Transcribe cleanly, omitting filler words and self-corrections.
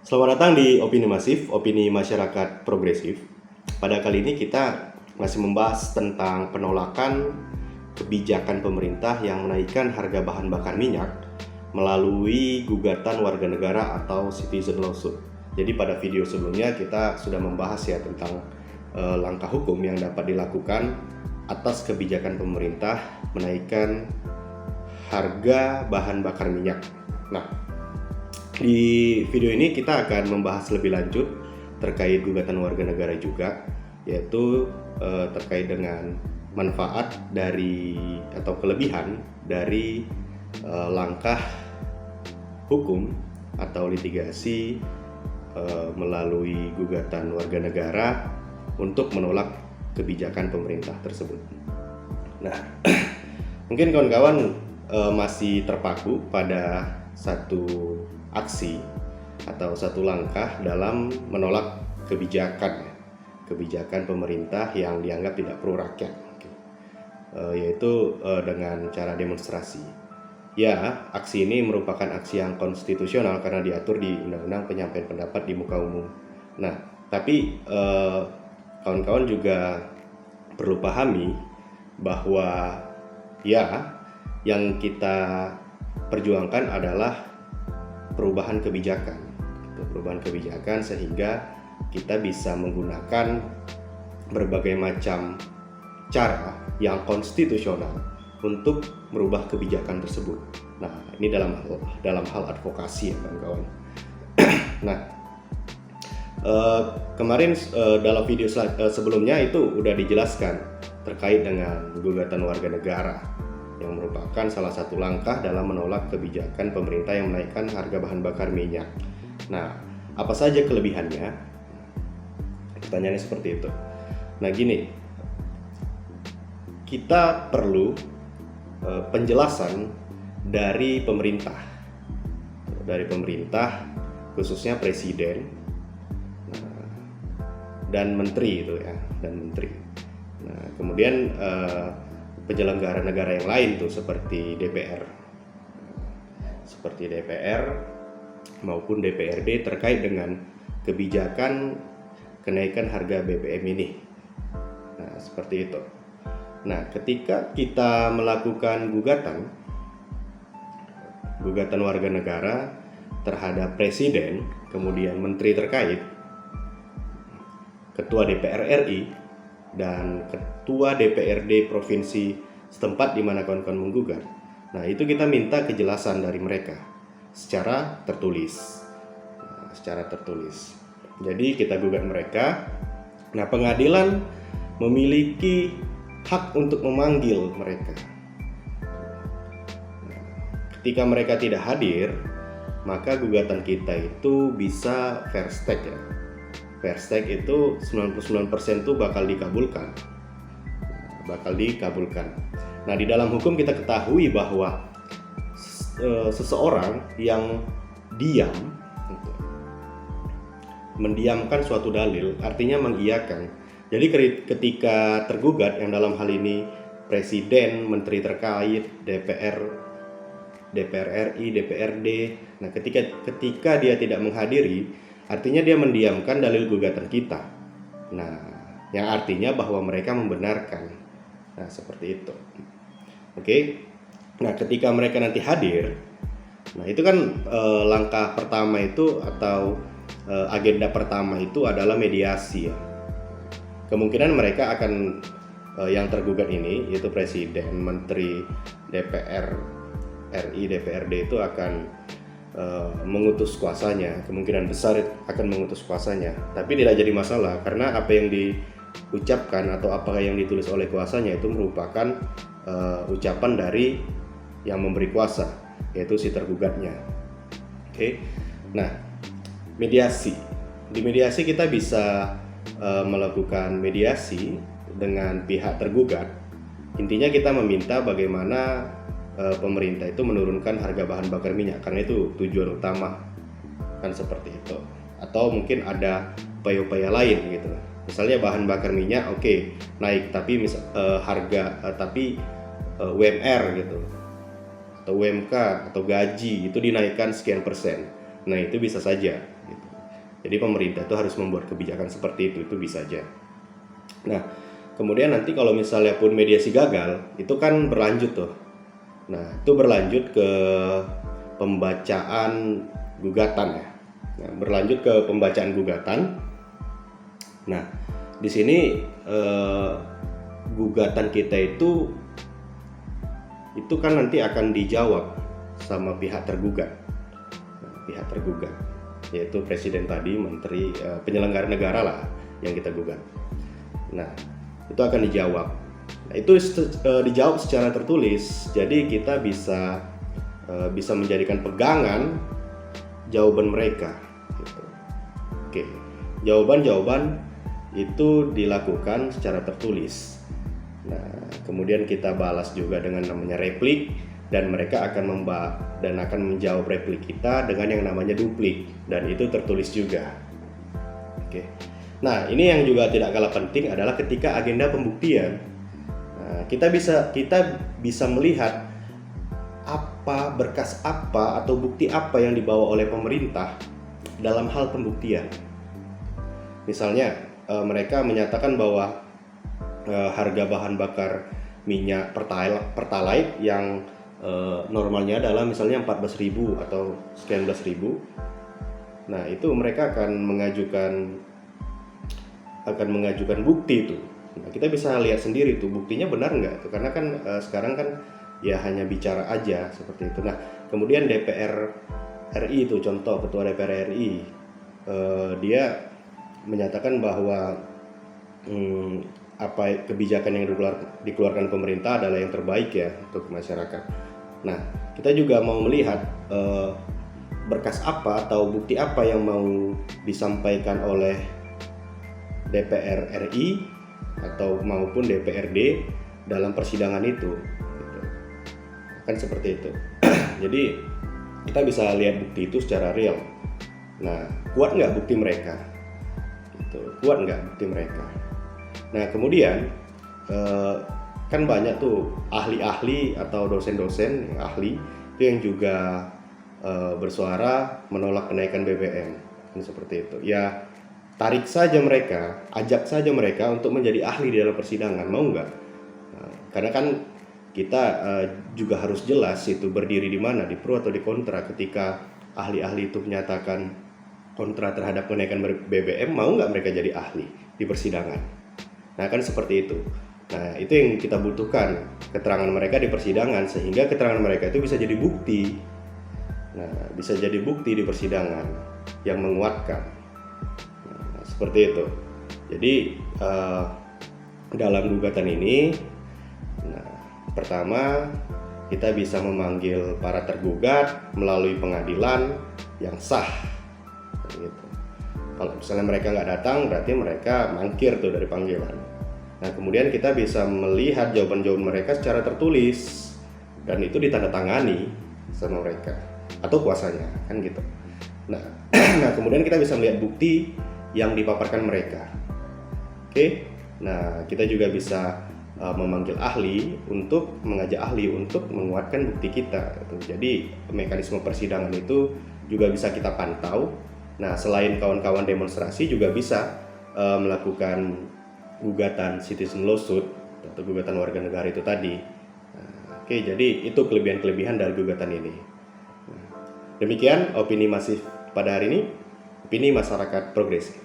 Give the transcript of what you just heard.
Selamat datang di Opini Masif, opini masyarakat progresif. Pada kali ini kita masih membahas tentang penolakan kebijakan pemerintah yang menaikkan harga bahan bakar minyak melalui gugatan warga negara atau citizen lawsuit. Jadi pada video sebelumnya kita sudah membahas ya tentang langkah hukum yang dapat dilakukan atas kebijakan pemerintah menaikkan harga bahan bakar minyak. Nah, di video ini kita akan membahas lebih lanjut terkait gugatan warga negara juga, yaitu terkait dengan manfaat dari atau kelebihan dari langkah hukum atau litigasi melalui gugatan warga negara untuk menolak kebijakan pemerintah tersebut. Nah, mungkin kawan-kawan masih terpaku pada satu aksi atau satu langkah dalam menolak kebijakan pemerintah yang dianggap tidak pro rakyat, yaitu dengan cara demonstrasi. Ya, aksi ini merupakan aksi yang konstitusional karena diatur di Undang-Undang Penyampaian Pendapat di Muka Umum. Nah, tapi kawan-kawan juga perlu pahami bahwa ya, yang kita perjuangkan adalah perubahan kebijakan sehingga kita bisa menggunakan berbagai macam cara yang konstitusional untuk merubah kebijakan tersebut. Nah, ini dalam hal advokasi ya kawan-kawan. Nah, kemarin dalam video sebelumnya itu udah dijelaskan terkait dengan gugatan warga negara yang merupakan salah satu langkah dalam menolak kebijakan pemerintah yang menaikkan harga bahan bakar minyak. Nah, apa saja kelebihannya? Pertanyaannya seperti itu. Nah, gini, kita perlu penjelasan dari pemerintah, khususnya presiden dan menteri itu ya, Nah, kemudian penyelenggara negara yang lain tuh seperti DPR maupun DPRD terkait dengan kebijakan kenaikan harga BBM ini. Nah, seperti itu. Nah, ketika kita melakukan gugatan warga negara terhadap presiden, kemudian menteri terkait, ketua DPR RI dan ketua DPRD provinsi setempat di mana kawan-kawan menggugat. Nah, itu kita minta kejelasan dari mereka secara tertulis. Jadi kita gugat mereka. Nah, pengadilan memiliki hak untuk memanggil mereka. Nah, ketika mereka tidak hadir, maka gugatan kita itu bisa fair stake ya. Fair stake itu 99% itu bakal dikabulkan. Nah, di dalam hukum kita ketahui bahwa seseorang yang mendiamkan suatu dalil artinya mengiyakan. Jadi ketika tergugat yang dalam hal ini presiden, menteri terkait, DPR RI, DPRD. Nah, ketika dia tidak menghadiri, artinya dia mendiamkan dalil gugatan kita. Nah, yang artinya bahwa mereka membenarkan. Nah, seperti itu. Oke. Nah, ketika mereka nanti hadir, nah itu kan langkah pertama itu atau agenda pertama itu adalah mediasi ya. Kemungkinan mereka akan yang tergugat ini yaitu presiden, menteri, DPR RI, DPRD itu akan mengutus kuasanya, kemungkinan besar akan mengutus kuasanya, tapi tidak jadi masalah karena apa yang diucapkan atau apa yang ditulis oleh kuasanya itu merupakan ucapan dari yang memberi kuasa, yaitu si tergugatnya. Oke. Nah, di mediasi kita bisa melakukan mediasi dengan pihak tergugat. Intinya kita meminta bagaimana pemerintah itu menurunkan harga bahan bakar minyak karena itu tujuan utama kan, seperti itu. Atau mungkin ada upaya-upaya lain gitu. Misalnya bahan bakar minyak naik tapi UMR gitu atau UMK atau gaji itu dinaikkan sekian persen. Nah, itu bisa saja gitu. Jadi pemerintah itu harus membuat kebijakan seperti itu bisa aja. Nah, kemudian nanti kalau misalnya pun mediasi gagal, itu kan berlanjut tuh. Nah, itu berlanjut ke pembacaan gugatan ya. Nah, berlanjut ke pembacaan gugatan. Nah, di sini gugatan kita itu kan nanti akan dijawab sama pihak tergugat. Nah, pihak tergugat yaitu presiden tadi, menteri, penyelenggara negara lah yang kita gugat. Nah, itu akan dijawab. Nah, itu dijawab secara tertulis. Jadi kita bisa menjadikan pegangan jawaban mereka. Gitu. Oke, jawaban itu dilakukan secara tertulis. Nah, kemudian kita balas juga dengan namanya replik, dan mereka akan menjawab replik kita dengan yang namanya duplik, dan itu tertulis juga. Oke. Nah, ini yang juga tidak kalah penting adalah ketika agenda pembuktian. Nah, kita bisa melihat berkas apa atau bukti apa yang dibawa oleh pemerintah dalam hal pembuktian. Misalnya mereka menyatakan bahwa harga bahan bakar minyak pertalite yang normalnya adalah misalnya 14.000 atau sekian belas ribu. Nah, itu mereka akan mengajukan bukti itu. Nah, kita bisa lihat sendiri tuh buktinya benar nggak tuh, karena kan sekarang kan ya hanya bicara aja seperti itu. Nah, kemudian DPR RI itu contoh, ketua DPR RI dia menyatakan bahwa kebijakan yang dikeluarkan pemerintah adalah yang terbaik ya untuk masyarakat. Nah, kita juga mau melihat berkas apa atau bukti apa yang mau disampaikan oleh DPR RI atau maupun DPRD dalam persidangan itu. Gitu. Kan seperti itu. Jadi kita bisa lihat bukti itu secara real. Nah, kuat nggak bukti mereka? Kuat nggak bukti mereka? Nah, kemudian kan banyak tuh ahli-ahli atau dosen-dosen yang ahli itu yang juga bersuara menolak kenaikan BBM, kan seperti itu. Ya, tarik saja mereka, ajak saja mereka untuk menjadi ahli di dalam persidangan, mau nggak? Nah, karena kan kita juga harus jelas itu berdiri di mana, di pro atau di kontra. Ketika ahli-ahli itu menyatakan kontra terhadap kenaikan BBM, mau nggak mereka jadi ahli di persidangan? Nah, kan seperti itu. Nah, itu yang kita butuhkan, keterangan mereka di persidangan, sehingga keterangan mereka itu bisa jadi bukti. Nah, bisa jadi bukti di persidangan yang menguatkan. Nah, seperti itu. Jadi dalam gugatan ini, pertama kita bisa memanggil para tergugat melalui pengadilan yang sah. Gitu. Kalau misalnya mereka nggak datang, berarti mereka mangkir tuh dari panggilan. Nah, kemudian kita bisa melihat jawaban-jawaban mereka secara tertulis, dan itu ditandatangani sama mereka atau kuasanya, kan gitu. Nah, kemudian kita bisa melihat bukti yang dipaparkan mereka. Oke. Nah, kita juga bisa mengajak ahli untuk menguatkan bukti kita. Jadi mekanisme persidangan itu juga bisa kita pantau. Nah, selain kawan-kawan demonstrasi juga bisa melakukan gugatan citizen lawsuit atau gugatan warga negara itu tadi. Nah, oke, jadi itu kelebihan-kelebihan dari gugatan ini. Nah, demikian opini masif pada hari ini, opini masyarakat progresif.